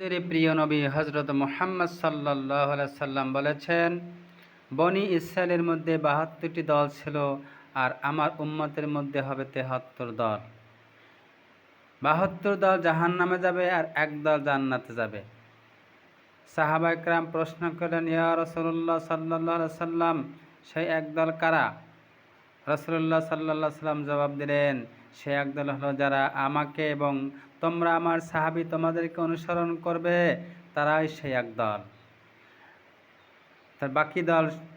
আমাদের প্রিয় নবী হজরত মুহাম্মদ সাল্লাল্লাহু আলাইহি সাল্লাম বলেছেন, বনি ইসরায়েলের মধ্যে ৭২টি দল ছিল, আর আমার উম্মতের মধ্যে হবে ৭৩ দল। ৭২ দল জাহান্নামে যাবে আর এক দল জান্নাতে যাবে। সাহাবায়ে কেরাম প্রশ্ন করলেন, ইয়া রাসূলুল্লাহ সাল্লাল্লাহু আলাইহি সাল্লাম, সেই একদল কারা? রাসূলুল্লাহ সাল্লাল্লাহু আলাইহি সাল্লাম জবাব দিলেন, সে একদল হলো যারা আমাকে এবং তোমরা আমার সাহাবী তোমাদেরকে অনুসরণ করবে, তারাই সেই একদল। তার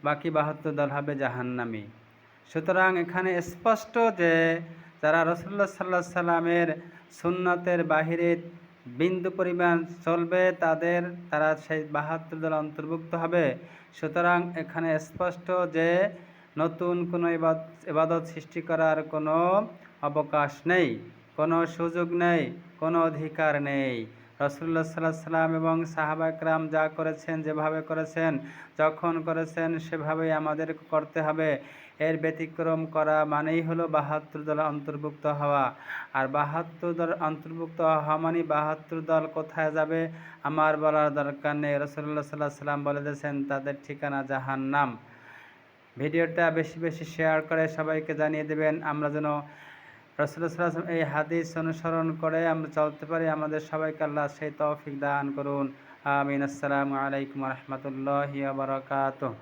বাকি ৭২ দল হবে জাহান্নামী। সুতরাং এখানে স্পষ্ট যে যারা রাসূলুল্লাহ সাল্লাল্লাহু আলাইহি সাল্লামের সুন্নতের বাহিরে বিন্দু পরিমাণ চলবে তারা সেই ৭২ দল অন্তর্ভুক্ত হবে। সুতরাং এখানে স্পষ্ট যে নতুন কোনো ইবাদত সৃষ্টি করার কোনো অবকাশ নেই, কোনো সুযোগ নেই, কোনো অধিকার নেই। রাসূলুল্লাহ সাল্লাল্লাহু আলাইহি সাল্লাম এবং সাহাবায়ে কেরাম যা করেছেন, যেভাবে করেছেন, যখন করেছেন সেভাবেই আমাদের করতে হবে। এর ব্যতিক্রম করা মানেই হলো ৭২ দলে অন্তর্ভুক্ত হওয়া। আর ৭২ দল অন্তর্ভুক্ত হওয়া মানে ৭২ দল কোথায় যাবে আমার বলার দরকার নেই। রাসূলুল্লাহ সাল্লাল্লাহু আলাইহি সাল্লাম বলে দিয়েছেন তাদের ঠিকানা জাহান্নাম। ভিডিওটা বেশি বেশি শেয়ার করে সবাইকে জানিয়ে দেবেন, আমরা যেন রাসূলুল্লাহ সাল্লাল্লাহু আলাইহি ওয়াসাল্লাম এই হাদিস অনুসরণ করে আমরা চলতে পারি। আমাদের সবাইকে আল্লাহ সেই তৌফিক দান করুন। আমিন। আসসালামু আলাইকুম ওয়া রাহমাতুল্লাহি ওয়া বারাকাতুহু।